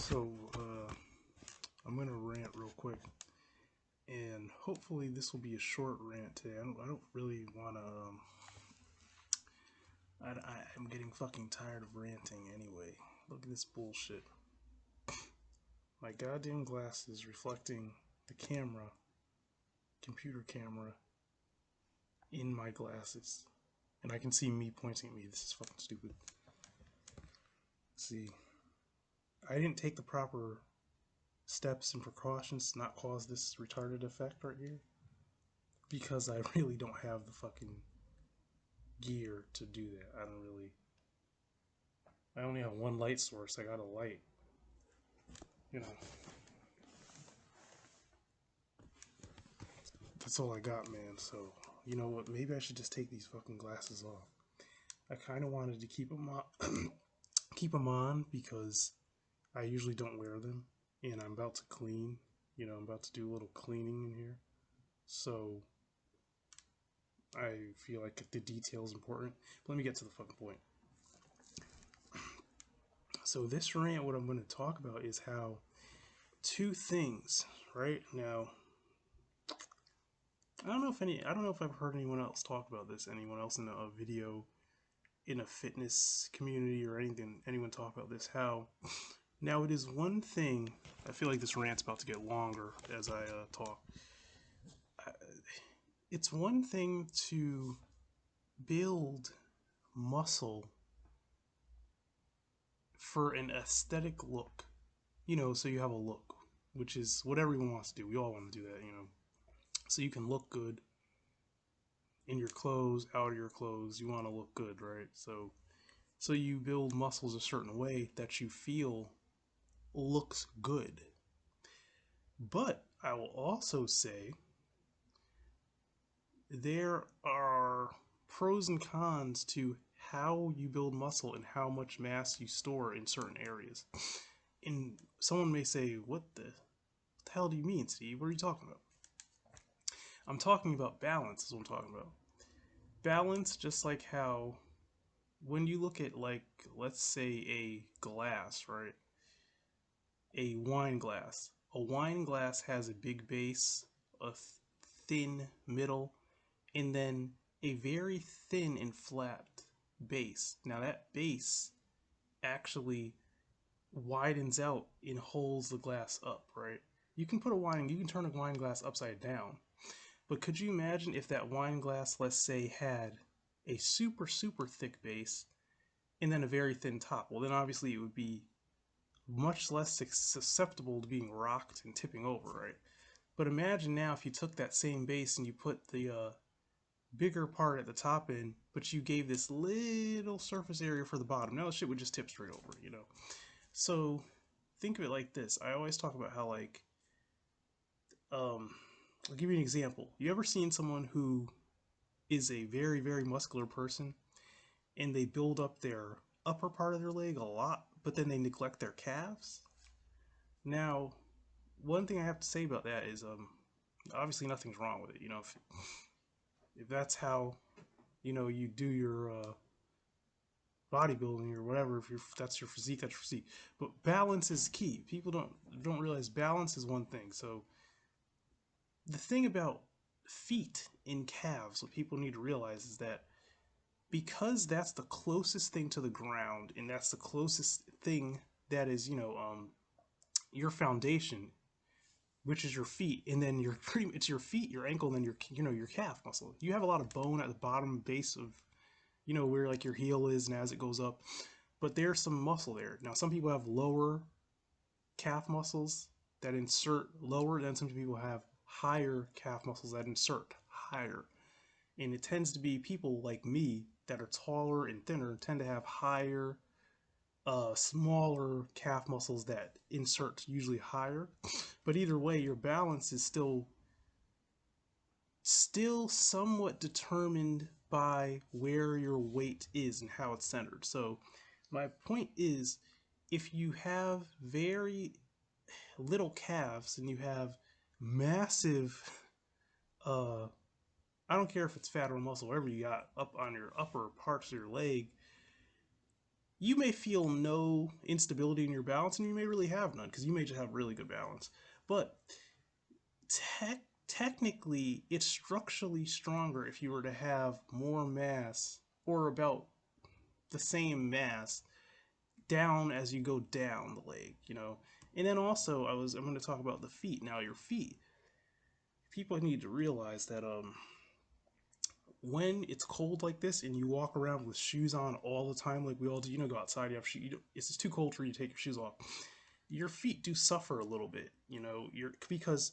So, I'm gonna rant real quick, and hopefully this will be a short rant today. I don't really wanna. I'm getting fucking tired of ranting anyway. Look at this bullshit. My goddamn glasses reflecting the camera, computer camera, in my glasses, and I can see me pointing at me. This is fucking stupid. See, I didn't take the proper steps and precautions to not cause this retarded effect right here, because I really don't have the fucking gear to do that. I only have one light source. I got a light, you know. That's all I got, man. So, you know what? Maybe I should just take these fucking glasses off. I kind of wanted to keep them on, keep them on because I usually don't wear them, and I'm about to clean. You know, I'm about to do a little cleaning in here, so I feel like the detail is important. But let me get to the fucking point. So this rant, what I'm going to talk about is how two things, right? Now, I don't know if I've heard anyone else talk about this, anyone else in a video, in a fitness community or anyone talk about this, how now it is one thing. I feel like this rant's about to get longer as I talk. It's one thing to build muscle for an aesthetic look, you know, so you have a look, which is what everyone wants to do. We all want to do that, you know, so you can look good in your clothes, out of your clothes. You want to look good, right? So you build muscles a certain way that you feel looks good. But I will also say there are pros and cons to how you build muscle and how much mass you store in certain areas. And someone may say, what the hell do you mean, Steve? What are you talking about? I'm talking about balance is what I'm talking about. Balance, just like how when you look at, like, let's say a glass, right? A wine glass. A wine glass has a big base, a thin middle, and then a very thin and flat base. Now that base actually widens out and holds the glass up, right? You can turn a wine glass upside down. But could you imagine if that wine glass, let's say, had a super, super thick base and then a very thin top? Well, then obviously it would be much less susceptible to being rocked and tipping over, right? But imagine now if you took that same base and you put the bigger part at the top in, but you gave this little surface area for the bottom. Now the shit would just tip straight over, you know? So think of it like this. I always talk about how, like, I'll give you an example. You ever seen someone who is a very, very muscular person and they build up their upper part of their leg a lot, but then they neglect their calves? Now, one thing I have to say about that is, obviously nothing's wrong with it. You know, if that's how, you know, you do your bodybuilding or whatever, if that's your physique, that's your physique. But balance is key. People don't realize balance is one thing. So the thing about feet and calves, what people need to realize is that because that's the closest thing to the ground, and that's the closest thing that is, you know, your foundation, which is your feet, and then it's your feet, your ankle, and then your calf muscle. You have a lot of bone at the bottom base of, you know, where like your heel is, and as it goes up, but there's some muscle there. Now some people have lower calf muscles that insert lower, than some people have higher calf muscles that insert higher. And it tends to be people like me that are taller and thinner tend to have higher, smaller calf muscles that insert usually higher. But either way, your balance is still somewhat determined by where your weight is and how it's centered. So my point is, if you have very little calves and you have massive, I don't care if it's fat or muscle, whatever you got up on your upper parts of your leg, you may feel no instability in your balance, and you may really have none because you may just have really good balance. But technically, it's structurally stronger if you were to have more mass or about the same mass down as you go down the leg, you know. And then also, I'm going to talk about the feet. Now, your feet, people need to realize that when it's cold like this and you walk around with shoes on all the time, like we all do, you know, go outside, you have shoes, it's just too cold for you to take your shoes off. Your feet do suffer a little bit, you know, because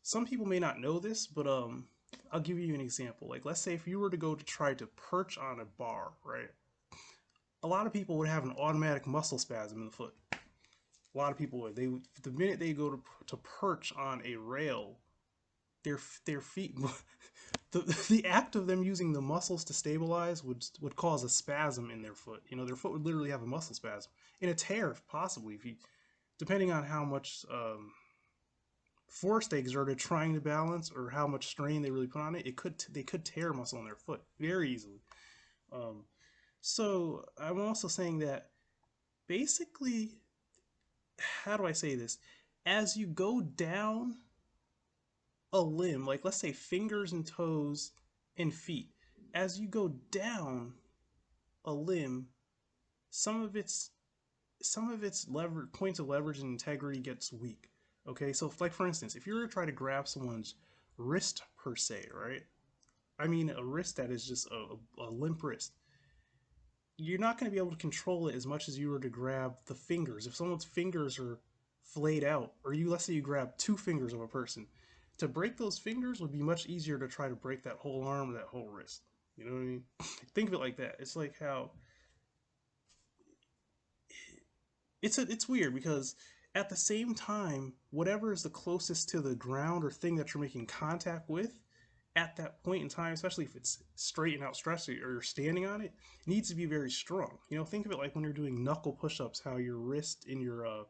some people may not know this, but I'll give you an example. Like, let's say if you were to go to try to perch on a bar, right? A lot of people would have an automatic muscle spasm in the foot. A lot of people would. They would, the minute they go to perch on a rail, their feet, the act of them using the muscles to stabilize would cause a spasm in their foot. You know, their foot would literally have a muscle spasm and a tear, possibly, if you, depending on how much force they exerted trying to balance or how much strain they really put on it. They could tear muscle in their foot very easily. Um, so I'm also saying that basically, how do I say this? As you go down a limb, like let's say fingers and toes and feet, as you go down a limb, some of its points of leverage and integrity gets weak. Okay, so if, like for instance, if you were to try to grab someone's wrist per se, right? I mean a wrist that is just a limp wrist. You're not going to be able to control it as much as you were to grab the fingers. If someone's fingers are flayed out, or let's say you grab two fingers of a person, to break those fingers would be much easier to try to break that whole arm or that whole wrist. You know what I mean? Think of it like that. It's like how it's weird because at the same time, whatever is the closest to the ground or thing that you're making contact with at that point in time, especially if it's straight and outstretched or you're standing on it, needs to be very strong. You know, think of it like when you're doing knuckle push-ups, how your wrist and your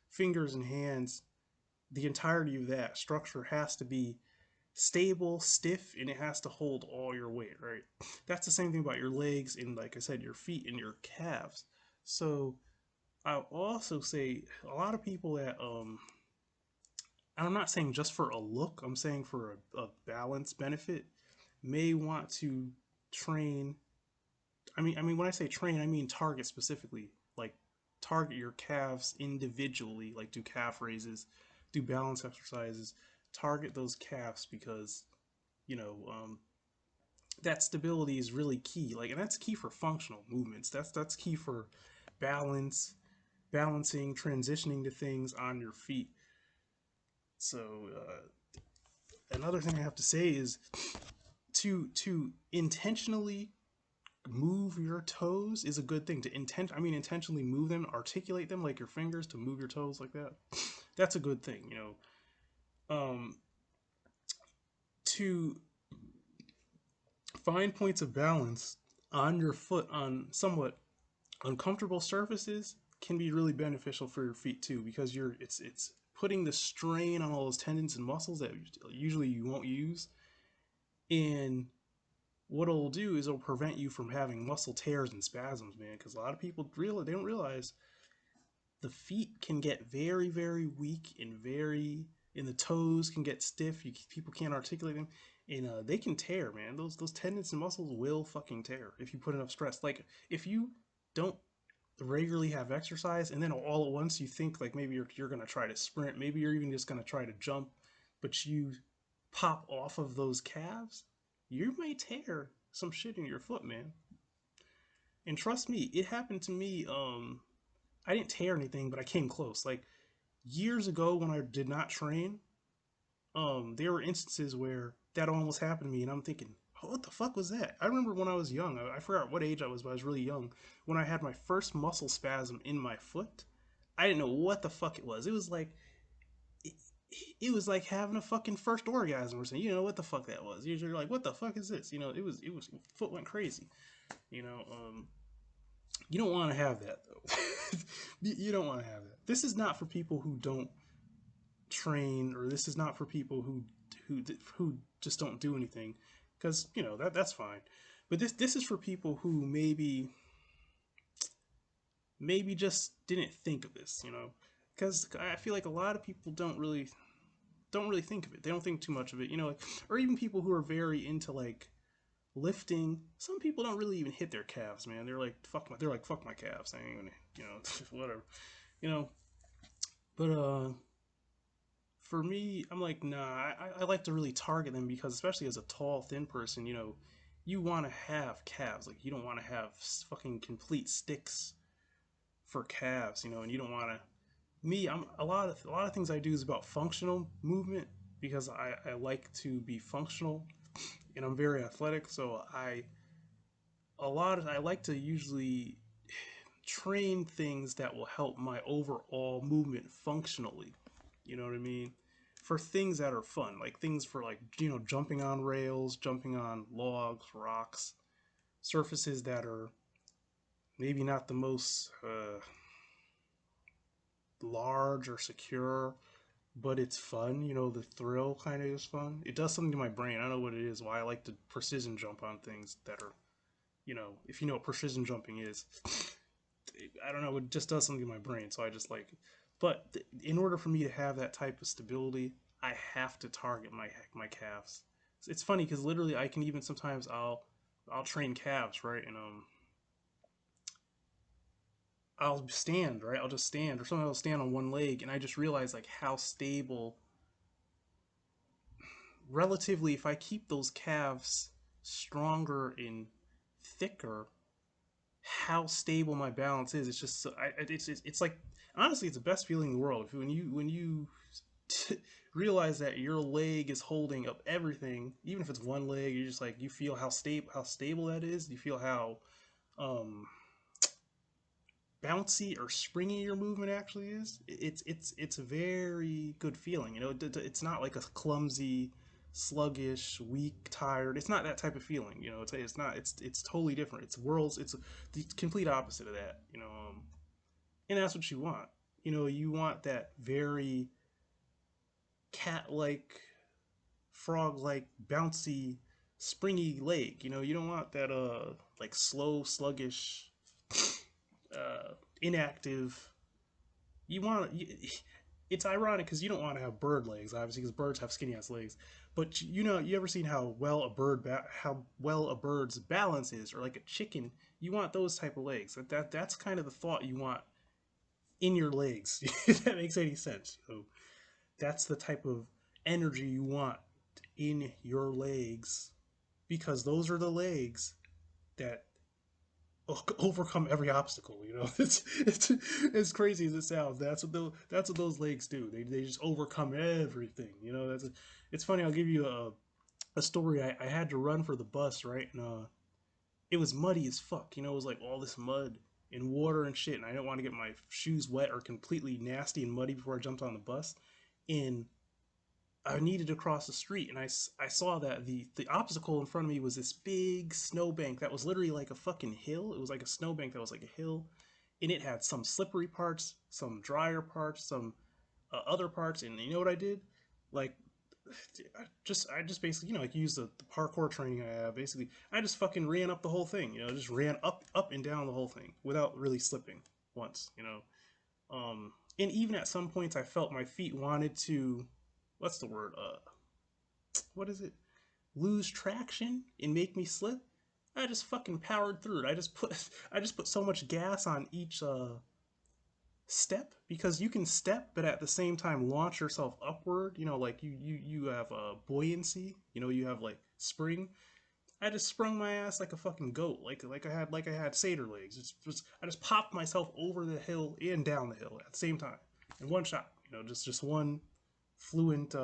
fingers and hands, the entirety of that structure has to be stable, stiff, and it has to hold all your weight, right? That's the same thing about your legs and, like I said, your feet and your calves. So I'll also say a lot of people that I'm not saying just for a look, I'm saying for a balance benefit, may want to train. I mean, when I say train, I mean target specifically. Like target your calves individually. Like do calf raises, do balance exercises. Target those calves because you know that stability is really key. Like, and that's key for functional movements. That's key for balance, balancing, transitioning to things on your feet. So another thing I have to say is to intentionally move your toes is a good thing. Intentionally move them, articulate them like your fingers to move your toes like that. That's a good thing, you know. To find points of balance on your foot on somewhat uncomfortable surfaces can be really beneficial for your feet too because it's putting the strain on all those tendons and muscles that usually you won't use. And what it'll do is it'll prevent you from having muscle tears and spasms, man. Because a lot of people they don't realize the feet can get very, very weak and the toes can get stiff. People can't articulate them, and they can tear, man. Those tendons and muscles will fucking tear if you put enough stress. Like if you don't regularly have exercise and then all at once you think like maybe you're gonna try to sprint, maybe you're even just gonna try to jump, but you pop off of those calves, you may tear some shit in your foot, man. And trust me, it happened to me. I didn't tear anything, but I came close. Like years ago when I did not train, there were instances where that almost happened to me, and I'm thinking, oh, what the fuck was that? I remember when I was young. I forgot what age I was, but I was really young when I had my first muscle spasm in my foot. I didn't know what the fuck it was. It, it was like having a fucking first orgasm or something. You know what the fuck that was? You're like, what the fuck is this? You know, it was foot went crazy. You know, you don't want to have that though. You don't want to have that. This is not for people who don't train, or this is not for people who just don't do anything, because you know that's fine. But this is for people who maybe maybe just didn't think of this, because I feel like a lot of people don't really think of it. They don't think too much of it, like, or even people who are very into like lifting. Some people don't really even hit their calves, man. They're like fuck my calves. I ain't gonna, whatever, you know. But for me, I'm like, nah. I like to really target them because, especially as a tall, thin person, you want to have calves. Like, you don't want to have fucking complete sticks for calves, and you don't want to. Me, I'm a lot of things I do is about functional movement because I like to be functional and I'm very athletic. So I like to usually train things that will help my overall movement functionally. You know what I mean? For things that are fun, like things for like jumping on rails, jumping on logs, rocks, surfaces that are maybe not the most large or secure, but it's fun. The thrill kind of is fun. It does something to my brain. I don't know what it is. Why I like to precision jump on things that are, if you know what precision jumping is, I don't know. It just does something to my brain, so I just like it. But in order for me to have that type of stability, I have to target my calves. It's funny because literally I can even sometimes I'll train calves, right, and I'll stand, right. I'll just stand, or sometimes I'll stand on one leg, and I just realize like how stable, relatively, if I keep those calves stronger and thicker, how stable my balance is. It's just it's like, honestly, it's the best feeling in the world. When you realize that your leg is holding up everything, even if it's one leg, you're just like, you feel how stable that is. You feel how um bouncy or springy your movement actually is. It's a very good feeling. It's not like a clumsy, sluggish, weak, tired. It's not that type of feeling. It's not. It's totally different. It's the complete opposite of that. And that's what you want. You want that very cat-like, frog-like, bouncy, springy leg. You don't want that like slow, sluggish, inactive. You want it's ironic because you don't want to have bird legs, obviously, because birds have skinny ass legs. But you ever seen how well a bird's balance is, or like a chicken? You want those type of legs. That's kind of the thought you want in your legs. If that makes any sense. So that's the type of energy you want in your legs, because those are the legs that overcome every obstacle. It's as crazy as it sounds. That's what those legs do. They just overcome everything. It's funny. I'll give you a story. I had to run for the bus, right, and it was muddy as fuck. It was like all this mud and water and shit, and I didn't want to get my shoes wet or completely nasty and muddy before I jumped on the bus. And I needed to cross the street, and I saw that the obstacle in front of me was this big snowbank that was literally like a fucking hill. It was like a snowbank that was like a hill, and it had some slippery parts, some drier parts, some other parts. And you know what I did? Like, I just basically, like, use the parkour training I have. Basically, I just fucking ran up the whole thing. Just ran up and down the whole thing without really slipping once. And even at some points, I felt my feet wanted to, what's the word? What is it? Lose traction and make me slip. I just fucking powered through it. I just put so much gas on each step, because you can step but at the same time launch yourself upward. Like you have buoyancy. You have like spring. I just sprung my ass like a fucking goat, like I had satyr legs. I just popped myself over the hill and down the hill at the same time in one shot. Just one fluent,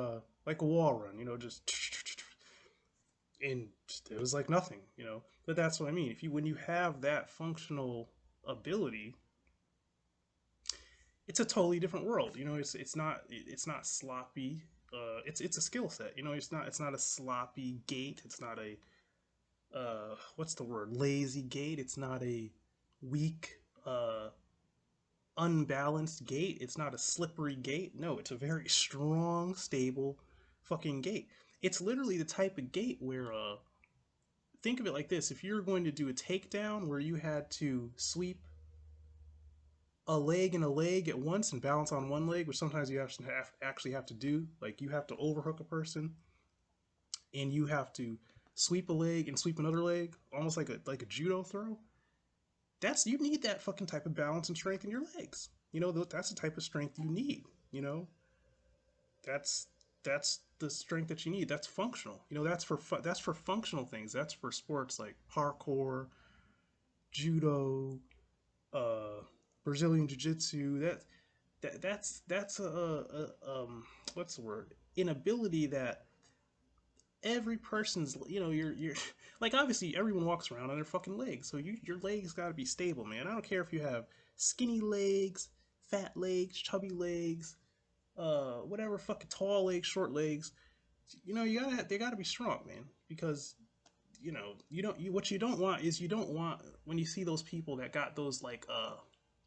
like a wall run. Just, and it was like nothing. But that's what I mean. When you have that functional ability, it's a totally different world. It's not sloppy. It's a skill set. It's not a sloppy gait. It's not a what's the word, lazy gait. It's not a weak, unbalanced gait. It's not a slippery gait. No, it's a very strong, stable fucking gait. It's literally the type of gait where think of it like this: if you're going to do a takedown where you had to sweep a leg and a leg at once and balance on one leg, which sometimes you actually have to do. Like you have to overhook a person and you have to sweep a leg and sweep another leg, almost like a judo throw. That's you need that fucking type of balance and strength in your legs. You know that's the type of strength you need. You know that's that's the strength that you need. That's functional. You know that's for functional things. That's for sports like parkour, judo, uh, Brazilian jiu-jitsu. That's what's the word? An ability that every person's you're like obviously everyone walks around on their fucking legs, so your legs got to be stable, man. I don't care if you have skinny legs, fat legs, chubby legs, whatever, fucking tall legs, short legs. They gotta be strong, man, because what you don't want is you don't want when you see those people that got those like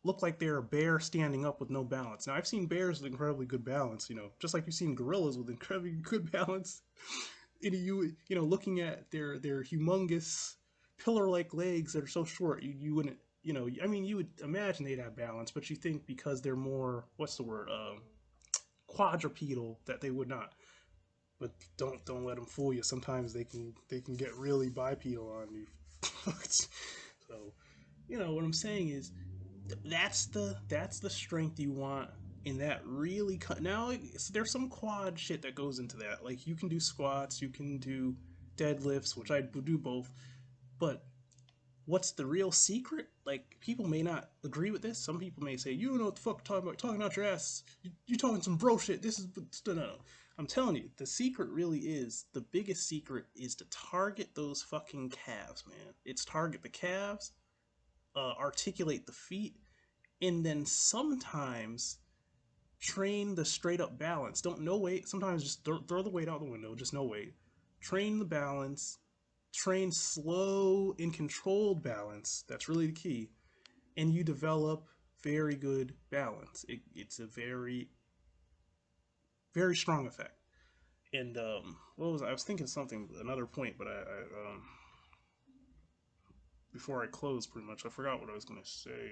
look like they're a bear standing up with no balance. Now I've seen bears with incredibly good balance, just like you've seen gorillas with incredibly good balance. And looking at their humongous pillar-like legs that are so short, you wouldn't, I mean, you would imagine they'd have balance, but you think because they're more, what's the word, quadrupedal, that they would not. But don't let them fool you. Sometimes they can get really bipedal on you. So, what I'm saying is that's the strength you want in that really now there's some quad shit that goes into that, like you can do squats, you can do deadlifts, which I do both, but what's the real secret? Like people may not agree with this. Some people may say you don't know what the fuck you're talking out your ass, you talking some bro shit, this is no. I'm telling you, the secret really is, the biggest secret is to target those fucking calves, man. It's target the calves, articulate the feet, and then sometimes train the straight up balance. Don't no weight. Sometimes just throw the weight out the window. Just no weight. Train the balance. Train slow and controlled balance. That's really the key. And you develop very good balance. It's a very very strong effect. And what was I was thinking something another point, but before I close, pretty much I forgot what I was gonna say.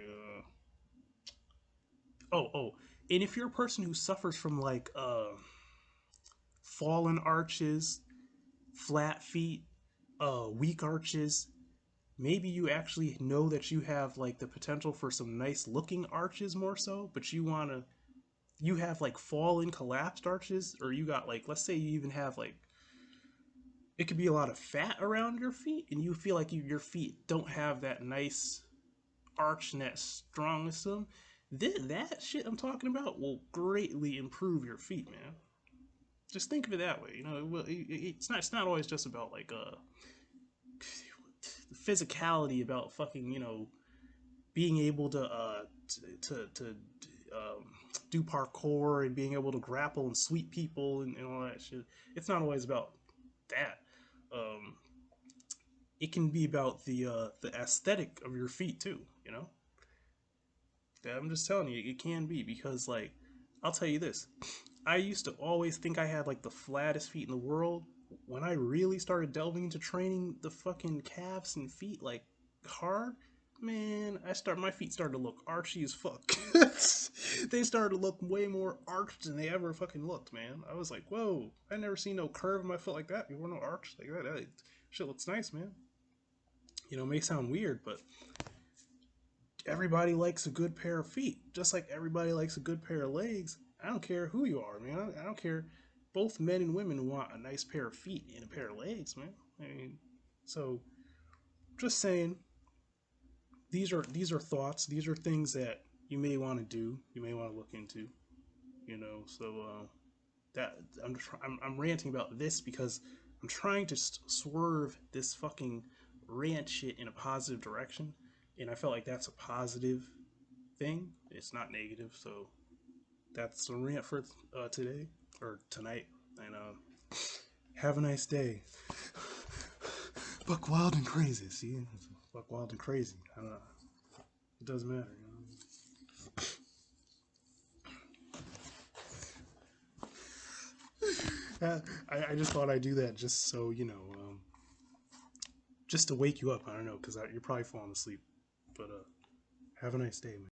Oh, and if you're a person who suffers from like fallen arches, flat feet, weak arches, maybe you actually know that you have like the potential for some nice looking arches more so, but you have like fallen collapsed arches, or you got like, let's say you even have like, it could be a lot of fat around your feet and you feel like your feet don't have that nice arch and that strong system. That shit I'm talking about will greatly improve your feet, man. Just think of it that way. It's not always just about like physicality, about fucking being able to do parkour and being able to grapple and sweep people and all that shit. It's not always about that. Um, it can be about the aesthetic of your feet too. I'm just telling you, it can be, because like I'll tell you this. I used to always think I had like the flattest feet in the world. When I really started delving into training the fucking calves and feet like hard, man, my feet started to look archy as fuck. They started to look way more arched than they ever fucking looked, man. I was like, whoa, I never seen no curve in my foot like that before, no arch like that. Shit looks nice, man. It may sound weird, but everybody likes a good pair of feet, just like everybody likes a good pair of legs. I don't care who you are, man. I don't care. Both men and women want a nice pair of feet and a pair of legs, man. I mean, so just saying, these are thoughts. These are things that you may want to do. You may want to look into. So that I'm ranting about this because I'm trying to swerve this fucking rant shit in a positive direction, and I felt like that's a positive thing. It's not negative, so that's the rant for today or tonight. And have a nice day. Buck wild and crazy. See, buck wild and crazy. I don't know. It doesn't matter. I just thought I'd do that just so just to wake you up. I don't know, because you're probably falling asleep. But have a nice day, man.